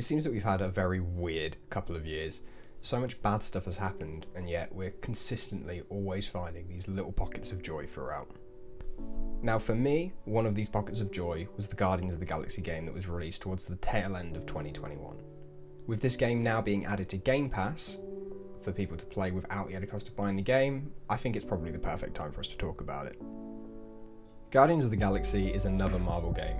seems that we've had a very weird couple of years. So much bad stuff has happened, and yet we're consistently always finding these little pockets of joy throughout. Now for me, one of these pockets of joy was the Guardians of the Galaxy game that was released towards the tail end of 2021. With this game now being added to Game Pass, for people to play without the added cost of buying the game, I think it's probably the perfect time for us to talk about it. Guardians of the Galaxy is another Marvel game.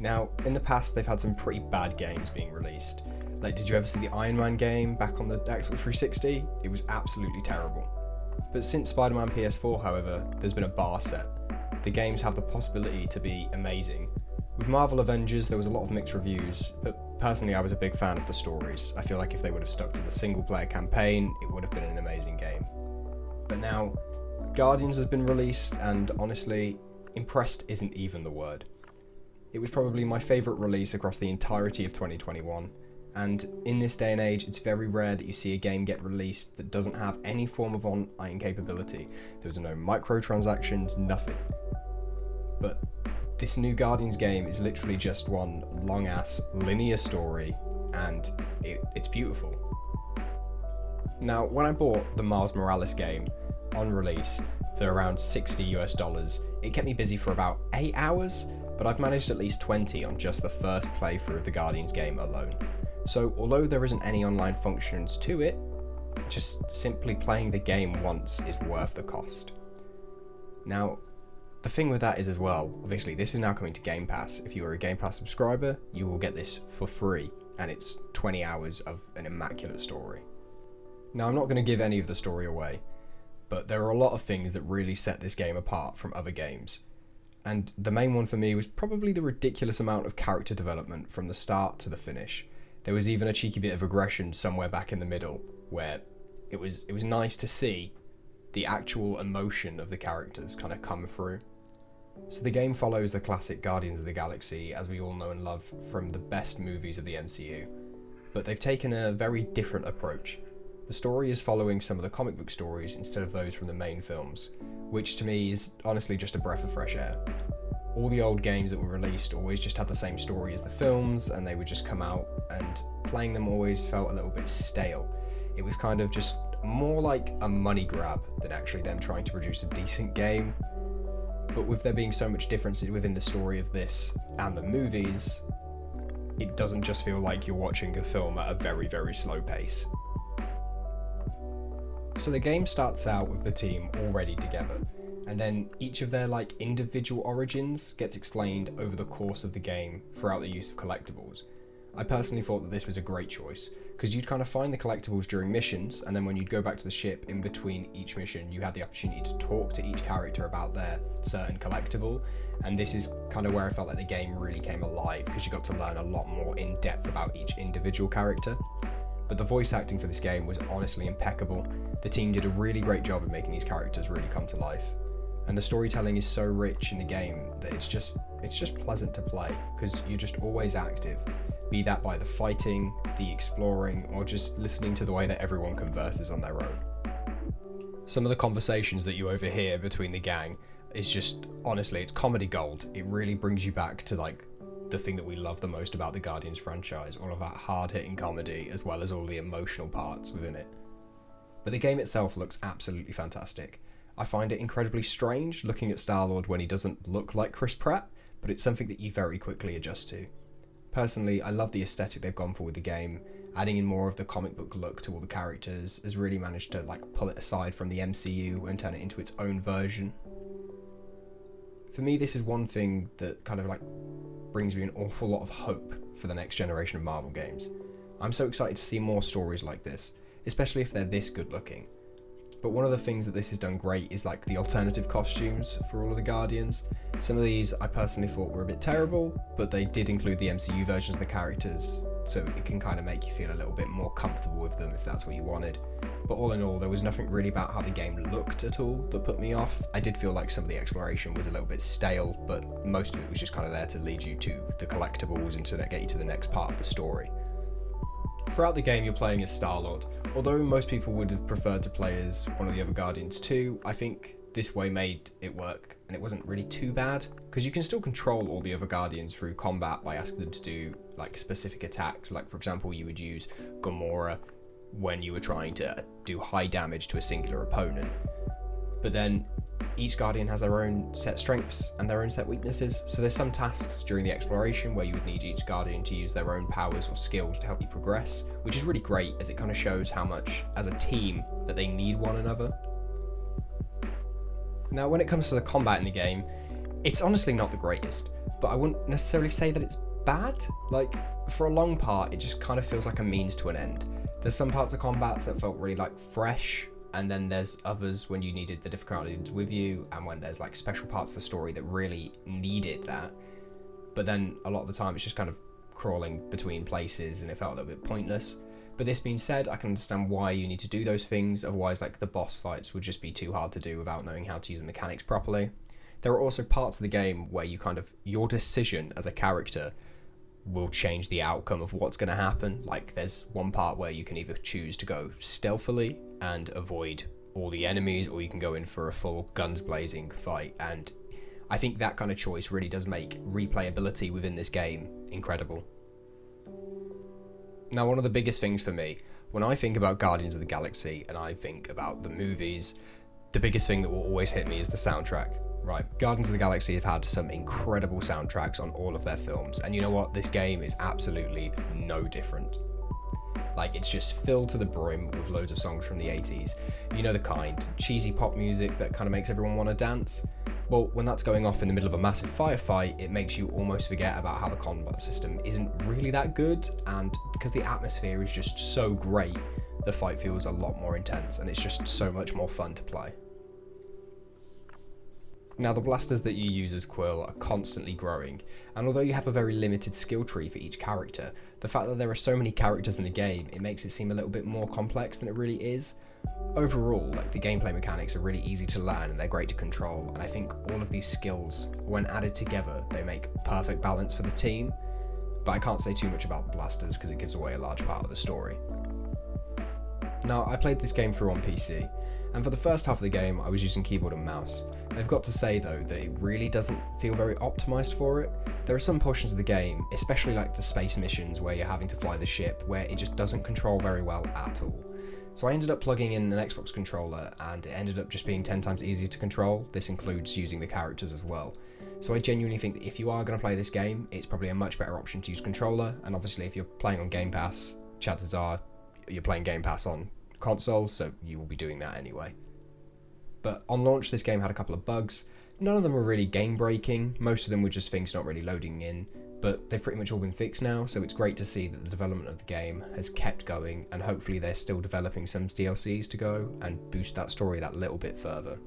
Now, in the past they've had some pretty bad games being released. Like, did you ever see the Iron Man game back on the Xbox 360? It was absolutely terrible. But since Spider-Man PS4, however, there's been a bar set. The games have the possibility to be amazing. With Marvel Avengers, there was a lot of mixed reviews, but personally I was a big fan of the stories. I feel like if they would have stuck to the single-player campaign, it would have been an amazing game. But now, Guardians has been released, and honestly, impressed isn't even the word. It was probably my favourite release across the entirety of 2021, and in this day and age, it's very rare that you see a game get released that doesn't have any form of online capability. There was no microtransactions, nothing. But this new Guardians game is literally just one long-ass linear story, and it's beautiful. Now, when I bought the Miles Morales game on release for around $60 US, it kept me busy for about 8 hours, but I've managed at least 20 on just the first playthrough of the Guardians game alone. So although there isn't any online functions to it, just simply playing the game once is worth the cost. Now, the thing with that is as well, obviously this is now coming to Game Pass. If you are a Game Pass subscriber, you will get this for free, and it's 20 hours of an immaculate story. Now, I'm not going to give any of the story away, but there are a lot of things that really set this game apart from other games. And the main one for me was probably the ridiculous amount of character development from the start to the finish. There was even a cheeky bit of aggression somewhere back in the middle, where it was nice to see the actual emotion of the characters kind of come through. So the game follows the classic Guardians of the Galaxy, as we all know and love from the best movies of the MCU, but they've taken a very different approach. The story is following some of the comic book stories instead of those from the main films, which to me is honestly just a breath of fresh air. All the old games that were released always just had the same story as the films, and they would just come out, and playing them always felt a little bit stale. It was kind of just more like a money grab than actually them trying to produce a decent game. But with there being so much difference within the story of this and the movies, it doesn't just feel like you're watching a film at a very, very slow pace. So the game starts out with the team already together, and then each of their individual origins gets explained over the course of the game throughout the use of collectibles. I personally thought that this was a great choice, because you'd kind of find the collectibles during missions, and then when you'd go back to the ship in between each mission, you had the opportunity to talk to each character about their certain collectible, and this is kind of where I felt like the game really came alive, because you got to learn a lot more in depth about each individual character. But the voice acting for this game was honestly impeccable. The team did a really great job of making these characters really come to life. And the storytelling is so rich in the game that it's just pleasant to play, because you're just always active. Be that by the fighting, the exploring, or just listening to the way that everyone converses on their own. Some of the conversations that you overhear between the gang is just, honestly, it's comedy gold. It really brings you back to the thing that we love the most about the Guardians franchise, all of that hard-hitting comedy as well as all the emotional parts within it. But the game itself looks absolutely fantastic. I find it incredibly strange looking at Star-Lord when he doesn't look like Chris Pratt, but it's something that you very quickly adjust to. Personally, I love the aesthetic they've gone for with the game. Adding in more of the comic book look to all the characters has really managed to pull it aside from the MCU and turn it into its own version. For me, this is one thing that kind of brings me an awful lot of hope for the next generation of Marvel games. I'm so excited to see more stories like this, especially if they're this good looking. But one of the things that this has done great is the alternative costumes for all of the Guardians. Some of these I personally thought were a bit terrible, but they did include the MCU versions of the characters, so it can kind of make you feel a little bit more comfortable with them if that's what you wanted. But all in all, there was nothing really about how the game looked at all that put me off. I did feel like some of the exploration was a little bit stale, but most of it was just kind of there to lead you to the collectibles and to get you to the next part of the story. Throughout the game, you're playing as Star-Lord. Although most people would have preferred to play as one of the other Guardians too, I think this way made it work, and it wasn't really too bad, because you can still control all the other Guardians through combat by asking them to do like specific attacks. Like, for example, you would use Gamora when you were trying to do high damage to a singular opponent. But then each Guardian has their own set strengths and their own set weaknesses, so there's some tasks during the exploration where you would need each Guardian to use their own powers or skills to help you progress, which is really great as it kind of shows how much, as a team, that they need one another. Now, when it comes to the combat in the game, it's honestly not the greatest, but I wouldn't necessarily say that it's bad. Like, for a long part, it just kind of feels like a means to an end. There's some parts of combats that felt really like fresh, and then there's others when you needed the different Guardians with you, and when there's like special parts of the story that really needed that. But then a lot of the time it's just kind of crawling between places and it felt a little bit pointless. But this being said, I can understand why you need to do those things, otherwise like the boss fights would just be too hard to do without knowing how to use the mechanics properly. There are also parts of the game where you your decision as a character will change the outcome of what's going to happen. Like, there's one part where you can either choose to go stealthily and avoid all the enemies, or you can go in for a full guns blazing fight, and I think that kind of choice really does make replayability within this game incredible. Now, one of the biggest things for me, when I think about Guardians of the Galaxy and I think about the movies, the biggest thing that will always hit me is the soundtrack. Right, Guardians of the Galaxy have had some incredible soundtracks on all of their films, and you know what? This game is absolutely no different. Like, it's just filled to the brim with loads of songs from the 80s. You know the kind, cheesy pop music that kind of makes everyone want to dance? Well, when that's going off in the middle of a massive firefight, it makes you almost forget about how the combat system isn't really that good, and because the atmosphere is just so great, the fight feels a lot more intense, and it's just so much more fun to play. Now, the blasters that you use as Quill are constantly growing, and although you have a very limited skill tree for each character, the fact that there are so many characters in the game, it makes it seem a little bit more complex than it really is. Overall, like, the gameplay mechanics are really easy to learn and they're great to control, and I think all of these skills, when added together, they make perfect balance for the team. But I can't say too much about the blasters because it gives away a large part of the story. Now, I played this game through on PC, and for the first half of the game I was using keyboard and mouse. I've got to say though that it really doesn't feel very optimised for it. There are some portions of the game, especially like the space missions where you're having to fly the ship, where it just doesn't control very well at all. So I ended up plugging in an Xbox controller and it ended up just being 10 times easier to control. This includes using the characters as well. So I genuinely think that if you are going to play this game, it's probably a much better option to use controller, and obviously if you're playing on Game Pass, chances are you're playing Game Pass on console, so you will be doing that anyway. But on launch, this game had a couple of bugs. None of them were really game breaking, most of them were just things not really loading in, but they've pretty much all been fixed now, so it's great to see that the development of the game has kept going, and hopefully they're still developing some DLCs to go and boost that story that little bit further.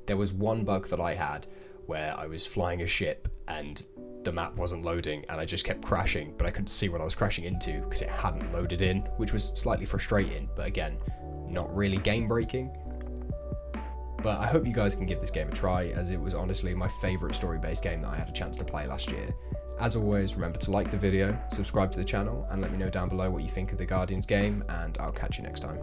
There was one bug that I had where I was flying a ship and the map wasn't loading and I just kept crashing, but I couldn't see what I was crashing into because it hadn't loaded in, which was slightly frustrating, but again, not really game breaking. But I hope you guys can give this game a try, as it was honestly my favourite story-based game that I had a chance to play last year. As always, remember to like the video, subscribe to the channel, and let me know down below what you think of the Guardians game, and I'll catch you next time.